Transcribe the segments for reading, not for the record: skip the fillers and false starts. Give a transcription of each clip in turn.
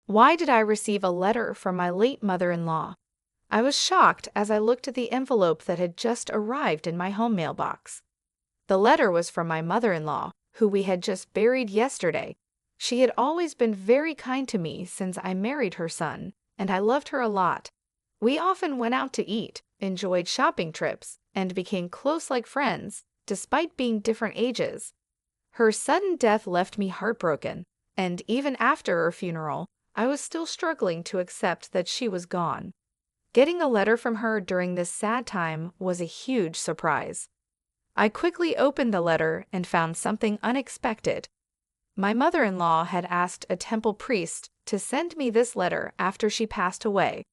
Why did I receive a letter from my late mother-in-law? I was shocked as I looked at the envelope that had just arrived in my home mailbox. The letter was from my mother-in-law, who we had just buried yesterday. She had always been very kind to me since I married her son, and I loved her a lot. We often went out to eat, enjoyed shopping trips, and became close like friends, despite being different ages. Her sudden death left me heartbroken, and even after her funeral, I was still struggling to accept that she was gone. Getting a letter from her during this sad time was a huge surprise. I quickly opened the letter and found something unexpected. My mother-in-law had asked a temple priest to send me this letter after she passed away.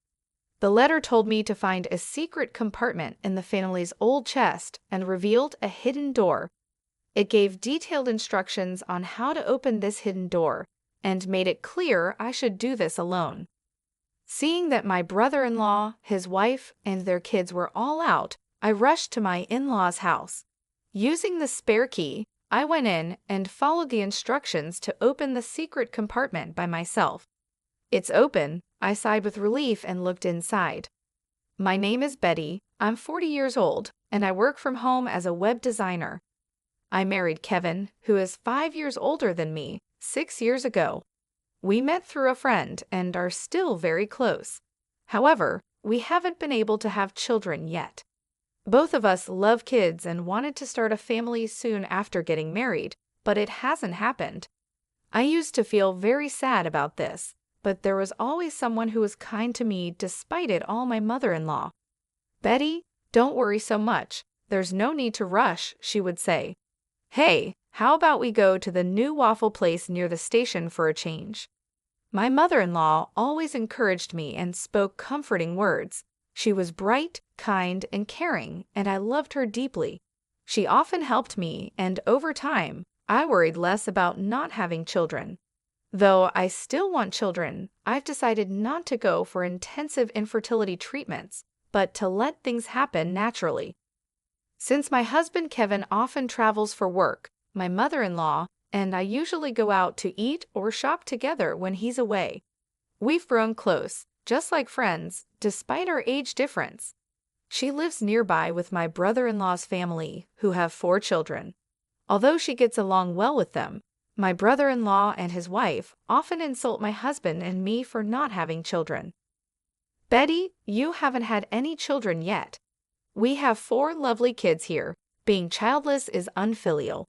The letter told me to find a secret compartment in the family's old chest and revealed a hidden door. It gave detailed instructions on how to open this hidden door and made it clear I should do this alone. Seeing that my brother-in-law, his wife, and their kids were all out, I rushed to my in-laws' house. Using the spare key, I went in and followed the instructions to open the secret compartment by myself. "It's open," I sighed with relief and looked inside. "My name is Betty, I'm 40 years old, and I work from home as a web designer. I married Kevin, who is 5 years older than me, 6 years ago. We met through a friend and are still very close. However, we haven't been able to have children yet. Both of us love kids and wanted to start a family soon after getting married, but it hasn't happened. I used to feel very sad about this, but there was always someone who was kind to me despite it all, my mother-in-law. Betty, don't worry so much. There's no need to rush," she would say. "Hey, how about we go to the new waffle place near the station for a change?" My mother-in-law always encouraged me and spoke comforting words. She was bright, kind, and caring, and I loved her deeply. She often helped me, and over time, I worried less about not having children. Though I still want children, I've decided not to go for intensive infertility treatments, but to let things happen naturally. Since my husband Kevin often travels for work, my mother-in-law and I usually go out to eat or shop together when he's away. We've grown close, just like friends, despite our age difference. She lives nearby with my brother-in-law's family, who have 4 children. Although she gets along well with them, my brother-in-law and his wife often insult my husband and me for not having children. "Betty, you haven't had any children yet. We have 4 lovely kids here. Being childless is unfilial.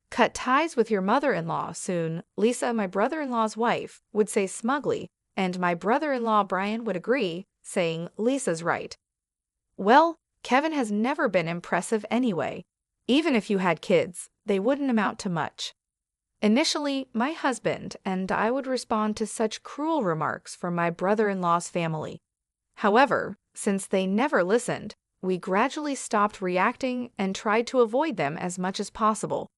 Cut ties with your mother-in-law soon," Lisa, my brother-in-law's wife, would say smugly, and my brother-in-law Brian would agree, saying, "Lisa's right." Well, Kevin has never been impressive anyway. Even if you had kids, they wouldn't amount to much. Initially, my husband and I would respond to such cruel remarks from my brother-in-law's family. However, since they never listened, we gradually stopped reacting and tried to avoid them as much as possible.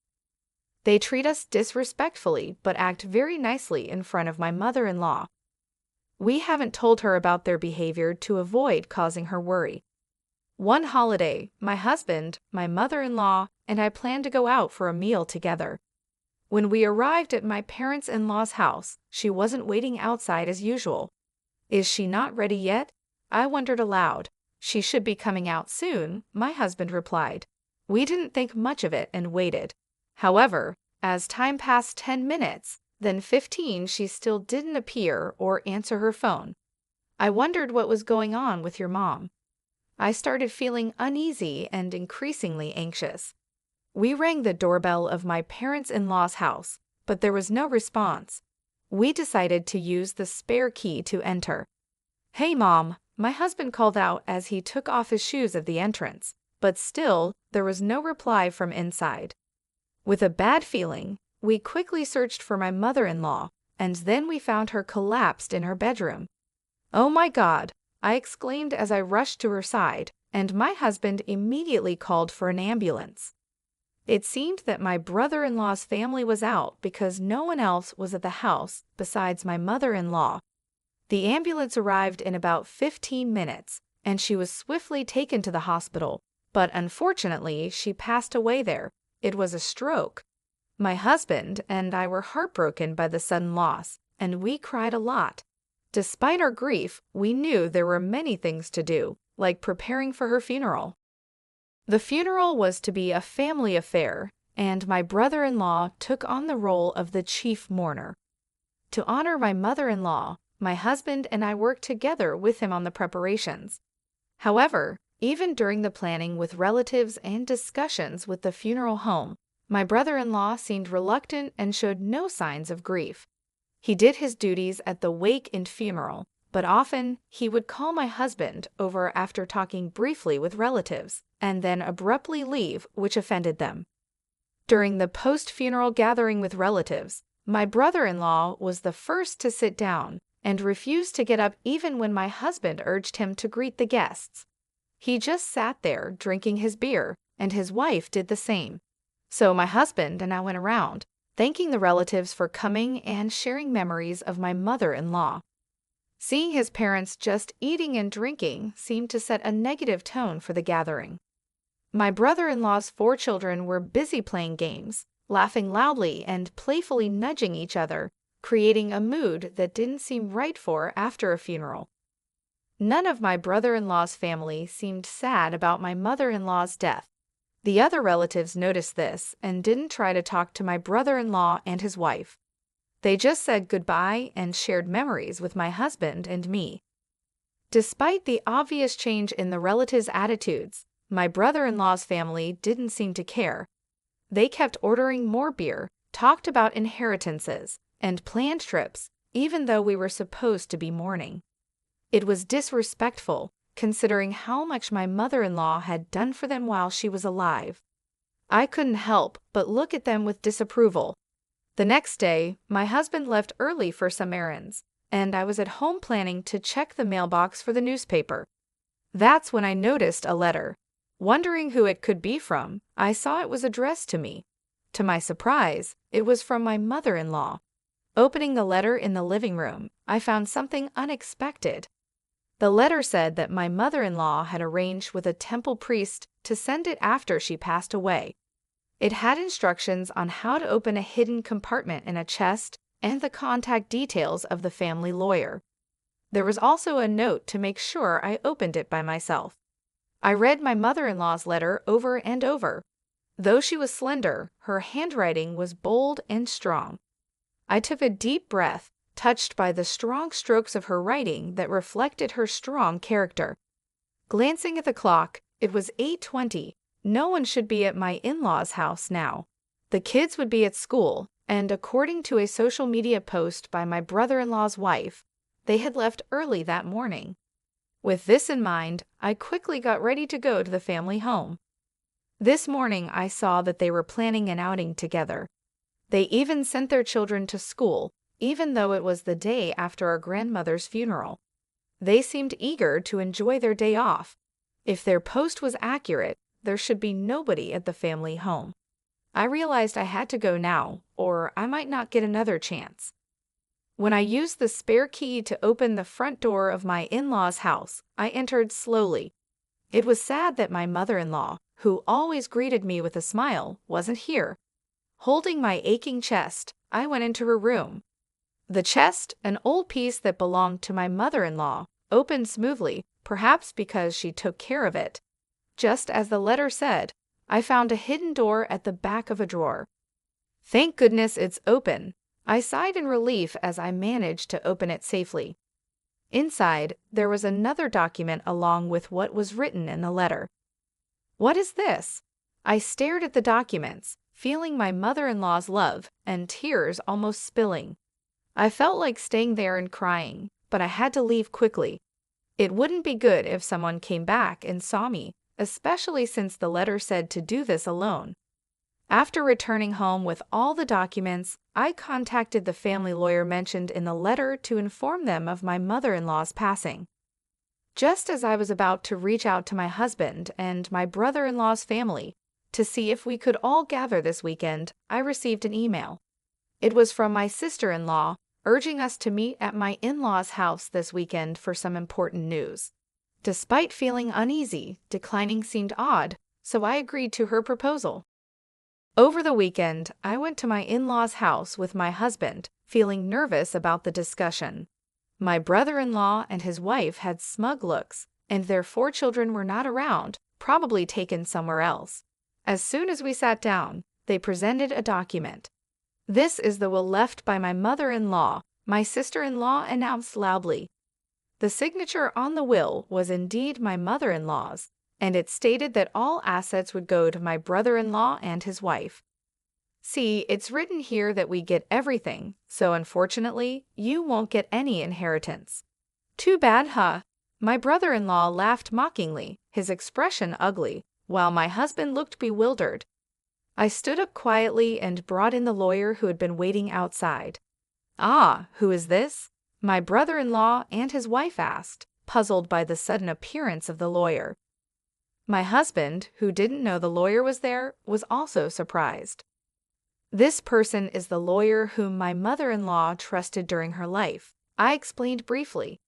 They treat us disrespectfully but act very nicely in front of my mother-in-law. We haven't told her about their behavior to avoid causing her worry. One holiday, my husband, my mother-in-law, and I planned to go out for a meal together. When we arrived at my parents-in-law's house, she wasn't waiting outside as usual. "Is she not ready yet?" I wondered aloud. "She should be coming out soon," my husband replied. We didn't think much of it and waited. However, as time passed 10 minutes, then 15, she still didn't appear or answer her phone. I wondered what was going on with your mom. I started feeling uneasy and increasingly anxious. We rang the doorbell of my parents-in-law's house, but there was no response. We decided to use the spare key to enter. "Hey, Mom," my husband called out as he took off his shoes at the entrance, but still, there was no reply from inside. With a bad feeling, we quickly searched for my mother-in-law, and then we found her collapsed in her bedroom. "Oh my God!" I exclaimed as I rushed to her side, and my husband immediately called for an ambulance. It seemed that my brother-in-law's family was out because no one else was at the house besides my mother-in-law. The ambulance arrived in about 15 minutes, and she was swiftly taken to the hospital, but unfortunately, she passed away there. It was a stroke. My husband and I were heartbroken by the sudden loss, and we cried a lot. Despite our grief, we knew there were many things to do, like preparing for her funeral. The funeral was to be a family affair, and my brother-in-law took on the role of the chief mourner. To honor my mother-in-law, my husband and I worked together with him on the preparations. However, even during the planning with relatives and discussions with the funeral home, my brother-in-law seemed reluctant and showed no signs of grief. He did his duties at the wake and funeral, but often he would call my husband over after talking briefly with relatives, and then abruptly leave, which offended them. During the post-funeral gathering with relatives, my brother-in-law was the first to sit down and refused to get up even when my husband urged him to greet the guests. He just sat there drinking his beer, and his wife did the same. So my husband and I went around, thanking the relatives for coming and sharing memories of my mother-in-law. Seeing his parents just eating and drinking seemed to set a negative tone for the gathering. My brother-in-law's 4 children were busy playing games, laughing loudly and playfully nudging each other, creating a mood that didn't seem right for after a funeral. None of my brother-in-law's family seemed sad about my mother-in-law's death. The other relatives noticed this and didn't try to talk to my brother-in-law and his wife. They just said goodbye and shared memories with my husband and me. Despite the obvious change in the relatives' attitudes, my brother-in-law's family didn't seem to care. They kept ordering more beer, talked about inheritances, and planned trips, even though we were supposed to be mourning. It was disrespectful, considering how much my mother-in-law had done for them while she was alive. I couldn't help but look at them with disapproval. The next day, my husband left early for some errands, and I was at home planning to check the mailbox for the newspaper. That's when I noticed a letter. Wondering who it could be from, I saw it was addressed to me. To my surprise, it was from my mother-in-law. Opening the letter in the living room, I found something unexpected. The letter said that my mother-in-law had arranged with a temple priest to send it after she passed away. It had instructions on how to open a hidden compartment in a chest and the contact details of the family lawyer. There was also a note to make sure I opened it by myself. I read my mother-in-law's letter over and over. Though she was slender, her handwriting was bold and strong. I took a deep breath, touched by the strong strokes of her writing that reflected her strong character. Glancing at the clock, it was 8:20. No one should be at my in-laws' house now. The kids would be at school, and according to a social media post by my brother-in-law's wife, they had left early that morning. With this in mind, I quickly got ready to go to the family home. This morning I saw that they were planning an outing together. They even sent their children to school, even though it was the day after our grandmother's funeral. They seemed eager to enjoy their day off. If their post was accurate, there should be nobody at the family home. I realized I had to go now, or I might not get another chance. When I used the spare key to open the front door of my in-laws' house, I entered slowly. It was sad that my mother-in-law, who always greeted me with a smile, wasn't here. Holding my aching chest, I went into her room. The chest, an old piece that belonged to my mother-in-law, opened smoothly, perhaps because she took care of it. Just as the letter said, I found a hidden door at the back of a drawer. Thank goodness it's open. I sighed in relief as I managed to open it safely. Inside, there was another document along with what was written in the letter. What is this? I stared at the documents, feeling my mother-in-law's love and tears almost spilling. I felt like staying there and crying, but I had to leave quickly. It wouldn't be good if someone came back and saw me, especially since the letter said to do this alone. After returning home with all the documents, I contacted the family lawyer mentioned in the letter to inform them of my mother-in-law's passing. Just as I was about to reach out to my husband and my brother-in-law's family to see if we could all gather this weekend, I received an email. It was from my sister-in-law, urging us to meet at my in-laws' house this weekend for some important news. Despite feeling uneasy, declining seemed odd, so I agreed to her proposal. Over the weekend, I went to my in-laws' house with my husband, feeling nervous about the discussion. My brother-in-law and his wife had smug looks, and their 4 children were not around, probably taken somewhere else. As soon as we sat down, they presented a document. "This is the will left by my mother-in-law," my sister-in-law announced loudly. The signature on the will was indeed my mother-in-law's, and it stated that all assets would go to my brother-in-law and his wife. "See, it's written here that we get everything, so unfortunately, you won't get any inheritance." "Too bad, huh?" My brother-in-law laughed mockingly, his expression ugly, while my husband looked bewildered. I stood up quietly and brought in the lawyer who had been waiting outside. "Ah, who is this?" my brother-in-law and his wife asked, puzzled by the sudden appearance of the lawyer. My husband, who didn't know the lawyer was there, was also surprised. "This person is the lawyer whom my mother-in-law trusted during her life," I explained briefly.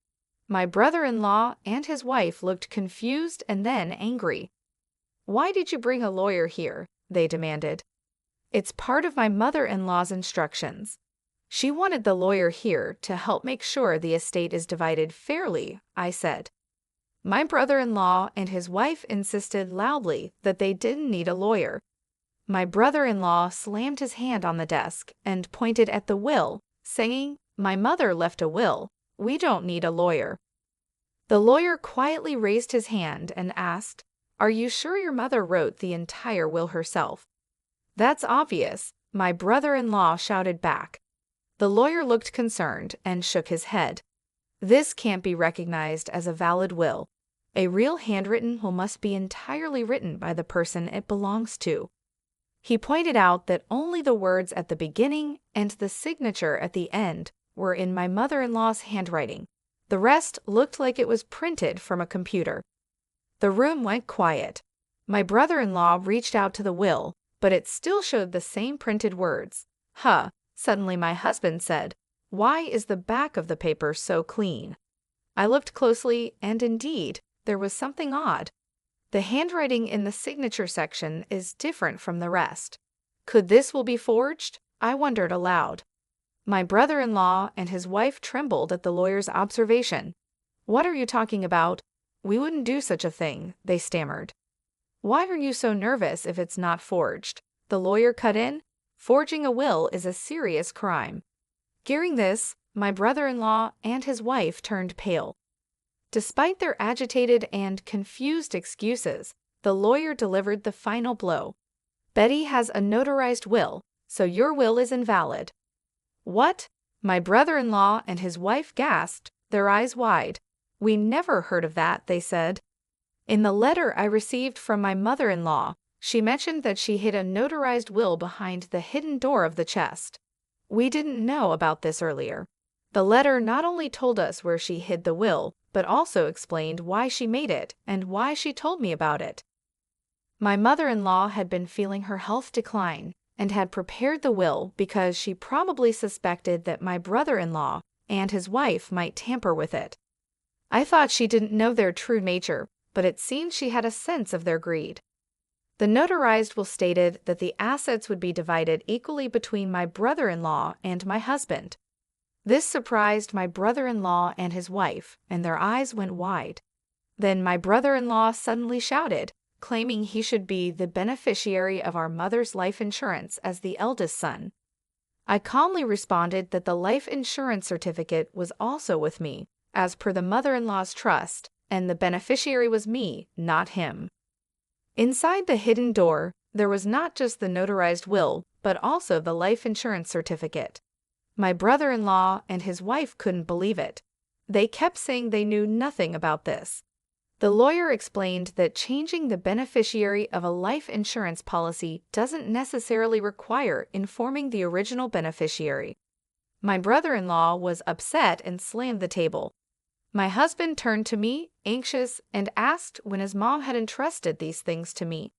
My brother-in-law and his wife looked confused and then angry. "Why did you bring a lawyer here?" they demanded. "It's part of my mother-in-law's instructions. She wanted the lawyer here to help make sure the estate is divided fairly," I said. My brother-in-law and his wife insisted loudly that they didn't need a lawyer. My brother-in-law slammed his hand on the desk and pointed at the will, saying, "My mother left a will. We don't need a lawyer." The lawyer quietly raised his hand and asked, "Are you sure your mother wrote the entire will herself?" "That's obvious," my brother-in-law shouted back. The lawyer looked concerned and shook his head. "This can't be recognized as a valid will. A real handwritten will must be entirely written by the person it belongs to." He pointed out that only the words at the beginning and the signature at the end were in my mother-in-law's handwriting. The rest looked like it was printed from a computer. The room went quiet. My brother-in-law reached out to the will, but it still showed the same printed words. "Huh," suddenly my husband said. "Why is the back of the paper so clean?" I looked closely, and indeed, there was something odd. The handwriting in the signature section is different from the rest. Could this will be forged? I wondered aloud. My brother-in-law and his wife trembled at the lawyer's observation. "What are you talking about? We wouldn't do such a thing," they stammered. "Why are you so nervous if it's not forged?" the lawyer cut in. "Forging a will is a serious crime." Hearing this, my brother-in-law and his wife turned pale. Despite their agitated and confused excuses, the lawyer delivered the final blow. "Betty has a notarized will, so your will is invalid." "What?" my brother-in-law and his wife gasped, their eyes wide. "We never heard of that," they said. "In the letter I received from my mother-in-law, she mentioned that she hid a notarized will behind the hidden door of the chest. We didn't know about this earlier." The letter not only told us where she hid the will, but also explained why she made it and why she told me about it. My mother-in-law had been feeling her health decline and had prepared the will because she probably suspected that my brother-in-law and his wife might tamper with it. I thought she didn't know their true nature, but it seemed she had a sense of their greed. The notarized will stated that the assets would be divided equally between my brother-in-law and my husband. This surprised my brother-in-law and his wife, and their eyes went wide. Then my brother-in-law suddenly shouted, claiming he should be the beneficiary of our mother's life insurance as the eldest son. I calmly responded that the life insurance certificate was also with me, as per the mother-in-law's trust, and the beneficiary was me, not him. Inside the hidden door, there was not just the notarized will, but also the life insurance certificate. My brother-in-law and his wife couldn't believe it. They kept saying they knew nothing about this. The lawyer explained that changing the beneficiary of a life insurance policy doesn't necessarily require informing the original beneficiary. My brother-in-law was upset and slammed the table. My husband turned to me, anxious, and asked when his mom had entrusted these things to me.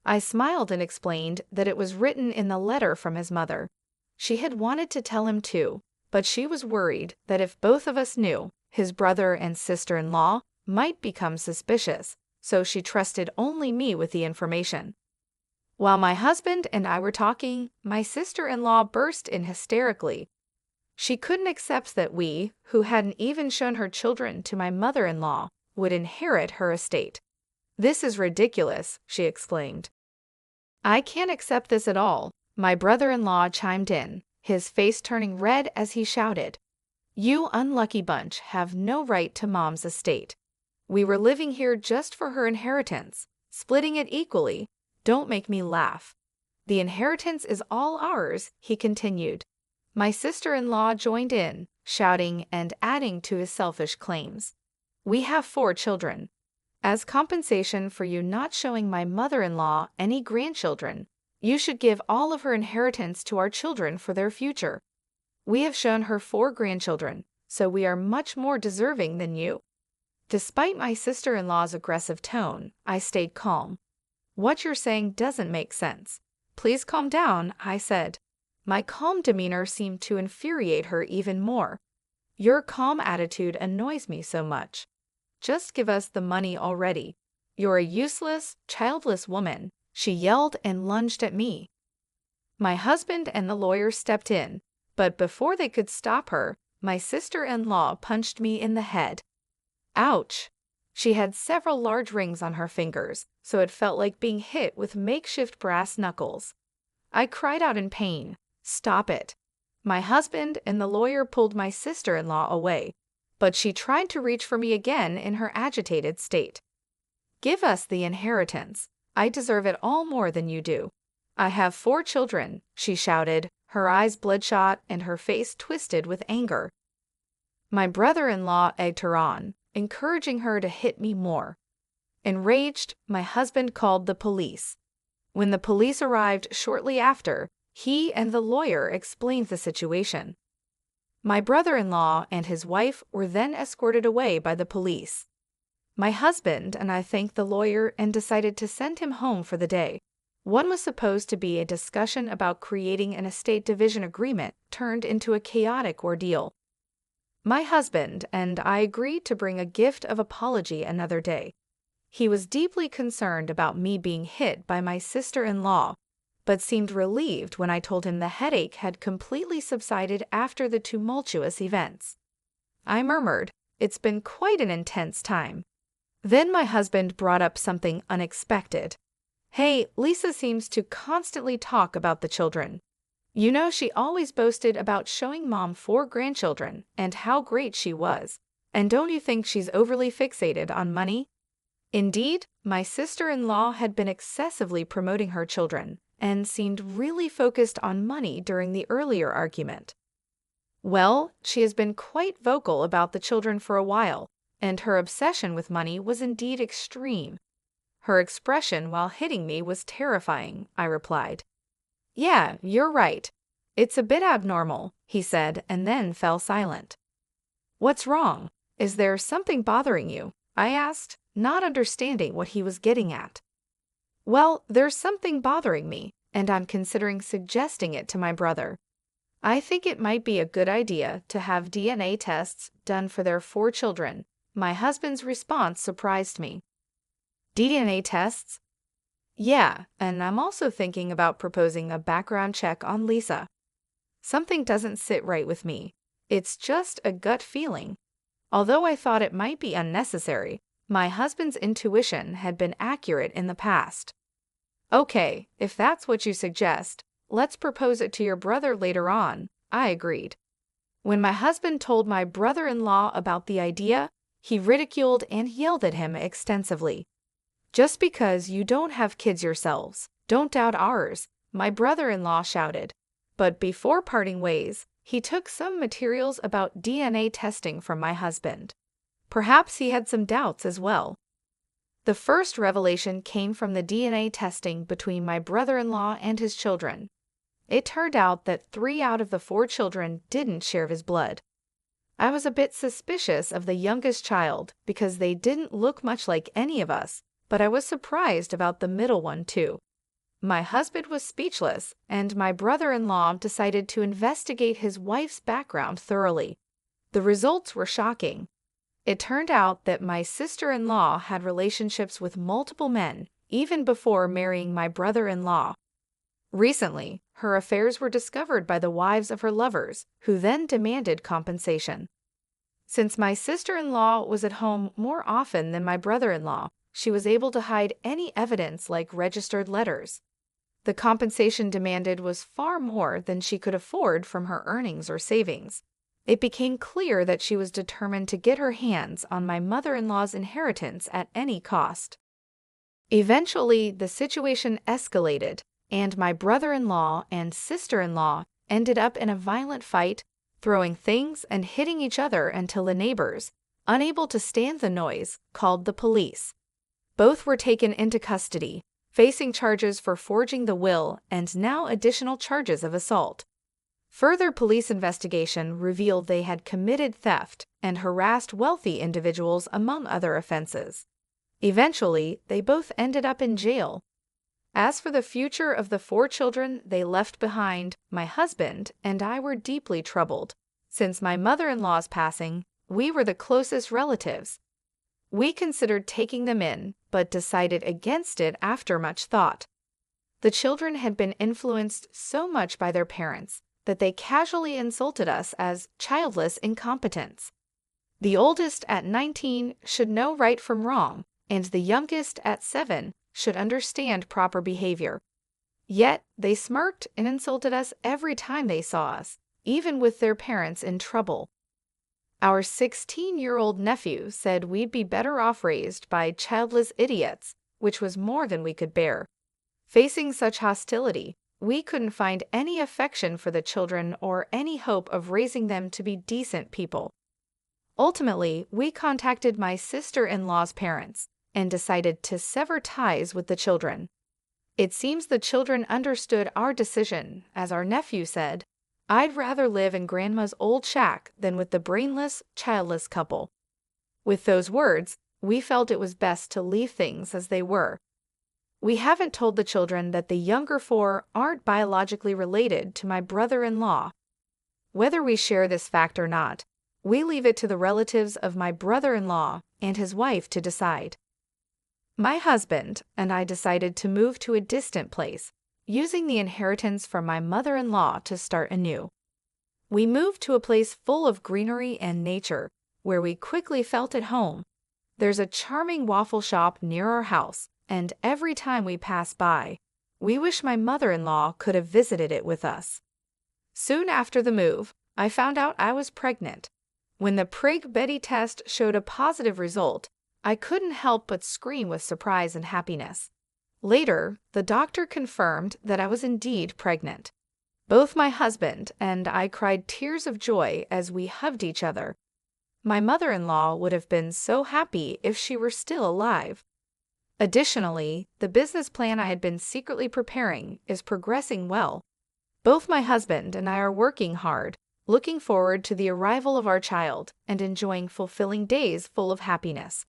I smiled and explained that it was written in the letter from his mother. She had wanted to tell him too, but she was worried that if both of us knew, his brother and sister-in-law might become suspicious, so she trusted only me with the information. While my husband and I were talking, my sister-in-law burst in hysterically. She couldn't accept that we, who hadn't even shown her children to my mother-in-law, would inherit her estate. "This is ridiculous," she exclaimed. "I can't accept this at all," my brother-in-law chimed in, his face turning red as he shouted. "You unlucky bunch have no right to Mom's estate. We were living here just for her inheritance, splitting it equally. Don't make me laugh. The inheritance is all ours," he continued. My sister-in-law joined in, shouting and adding to his selfish claims. "We have 4 children. As compensation for you not showing my mother-in-law any grandchildren, you should give all of her inheritance to our children for their future. We have shown her 4 grandchildren, so we are much more deserving than you." Despite my sister-in-law's aggressive tone, I stayed calm. "What you're saying doesn't make sense. Please calm down," I said. My calm demeanor seemed to infuriate her even more. "Your calm attitude annoys me so much. Just give us the money already. You're a useless, childless woman," she yelled and lunged at me. My husband and the lawyer stepped in, but before they could stop her, my sister-in-law punched me in the head. Ouch! She had several large rings on her fingers, so it felt like being hit with makeshift brass knuckles. I cried out in pain. "Stop it." My husband and the lawyer pulled my sister-in-law away, but she tried to reach for me again in her agitated state. "Give us the inheritance. I deserve it all more than you do. I have 4 children," she shouted, her eyes bloodshot and her face twisted with anger. My brother-in-law egged her on, encouraging her to hit me more. Enraged, my husband called the police. When the police arrived shortly after, he and the lawyer explained the situation. My brother-in-law and his wife were then escorted away by the police. My husband and I thanked the lawyer and decided to send him home for the day. What was supposed to be a discussion about creating an estate division agreement turned into a chaotic ordeal. My husband and I agreed to bring a gift of apology another day. He was deeply concerned about me being hit by my sister-in-law, but seemed relieved when I told him the headache had completely subsided after the tumultuous events. I murmured, "It's been quite an intense time." Then my husband brought up something unexpected. "Hey, Lisa seems to constantly talk about the children. You know, she always boasted about showing Mom 4 grandchildren and how great she was. And don't you think she's overly fixated on money?" Indeed, my sister-in-law had been excessively promoting her children and seemed really focused on money during the earlier argument. "Well, she has been quite vocal about the children for a while, and her obsession with money was indeed extreme. Her expression while hitting me was terrifying," I replied. "Yeah, you're right. It's a bit abnormal," he said, and then fell silent. "What's wrong? Is there something bothering you?" I asked, not understanding what he was getting at. "Well, there's something bothering me, and I'm considering suggesting it to my brother. I think it might be a good idea to have DNA tests done for their 4 children." My husband's response surprised me. "DNA tests?" "Yeah, and I'm also thinking about proposing a background check on Lisa. Something doesn't sit right with me. It's just a gut feeling." Although I thought it might be unnecessary, my husband's intuition had been accurate in the past. "Okay, if that's what you suggest, let's propose it to your brother later on," I agreed. When my husband told my brother-in-law about the idea, he ridiculed and yelled at him extensively. "Just because you don't have kids yourselves, don't doubt ours," my brother-in-law shouted. But before parting ways, he took some materials about DNA testing from my husband. Perhaps he had some doubts as well. The first revelation came from the DNA testing between my brother-in-law and his children. It turned out that 3 out of the 4 children didn't share his blood. I was a bit suspicious of the youngest child because they didn't look much like any of us, but I was surprised about the middle one too. My husband was speechless, and my brother-in-law decided to investigate his wife's background thoroughly. The results were shocking. It turned out that my sister-in-law had relationships with multiple men even before marrying my brother-in-law. Recently, her affairs were discovered by the wives of her lovers, who then demanded compensation. Since my sister-in-law was at home more often than my brother-in-law, she was able to hide any evidence like registered letters. The compensation demanded was far more than she could afford from her earnings or savings. It became clear that she was determined to get her hands on my mother-in-law's inheritance at any cost. Eventually, the situation escalated, and my brother-in-law and sister-in-law ended up in a violent fight, throwing things and hitting each other until the neighbors, unable to stand the noise, called the police. Both were taken into custody, facing charges for forging the will and now additional charges of assault. Further police investigation revealed they had committed theft and harassed wealthy individuals among other offenses. Eventually, they both ended up in jail. As for the future of the 4 children they left behind, my husband and I were deeply troubled. Since my mother-in-law's passing, we were the closest relatives. We considered taking them in, but decided against it after much thought. The children had been influenced so much by their parents that they casually insulted us as childless incompetents. The oldest at 19 should know right from wrong, and the youngest at 7 should understand proper behavior. Yet they smirked and insulted us every time they saw us, even with their parents in trouble. Our 16-year-old nephew said we'd be better off raised by childless idiots, which was more than we could bear. Facing such hostility, we couldn't find any affection for the children or any hope of raising them to be decent people. Ultimately, we contacted my sister-in-law's parents and decided to sever ties with the children. It seems the children understood our decision, as our nephew said, "I'd rather live in Grandma's old shack than with the brainless, childless couple." With those words, we felt it was best to leave things as they were. We haven't told the children that the younger 4 aren't biologically related to my brother-in-law. Whether we share this fact or not, we leave it to the relatives of my brother-in-law and his wife to decide. My husband and I decided to move to a distant place, using the inheritance from my mother-in-law to start anew. We moved to a place full of greenery and nature, where we quickly felt at home. There's a charming waffle shop near our house, and every time we pass by, we wish my mother-in-law could have visited it with us. Soon after the move, I found out I was pregnant. When the Prig-Betty test showed a positive result, I couldn't help but scream with surprise and happiness. Later, the doctor confirmed that I was indeed pregnant. Both my husband and I cried tears of joy as we hugged each other. My mother-in-law would have been so happy if she were still alive. Additionally, the business plan I had been secretly preparing is progressing well. Both my husband and I are working hard, looking forward to the arrival of our child and enjoying fulfilling days full of happiness.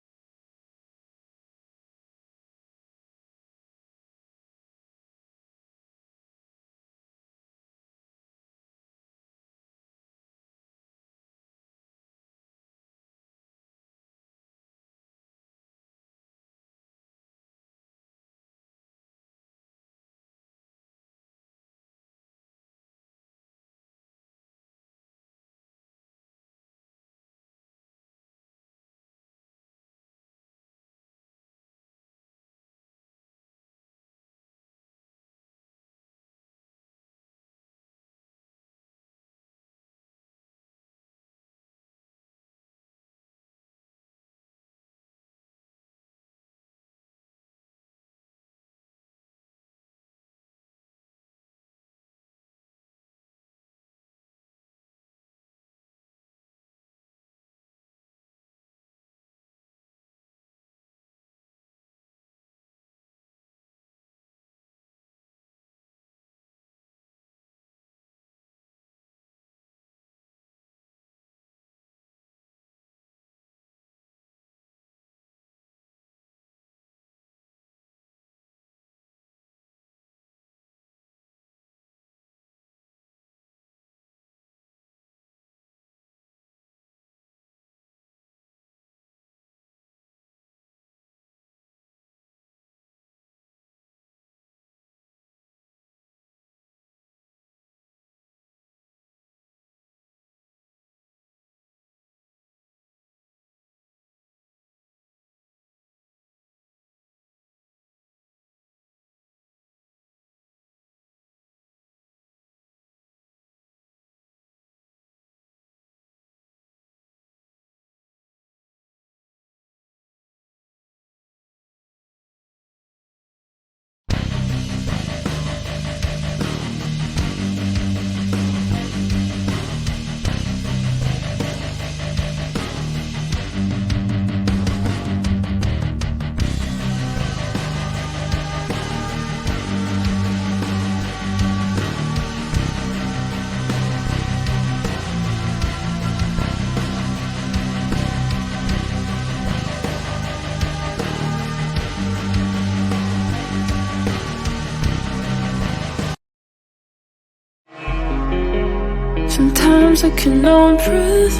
I can no breathe.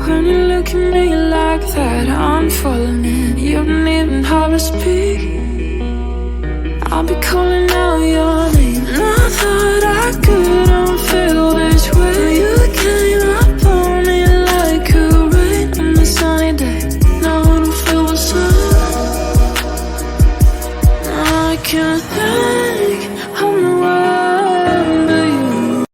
When you look at me like that, I'm falling in. You don't even have to speak. I'll be calling out your name. And I thought I couldn't feel this way. You came up on me like a rain on a sunny day. Now I don't feel the sun. I can't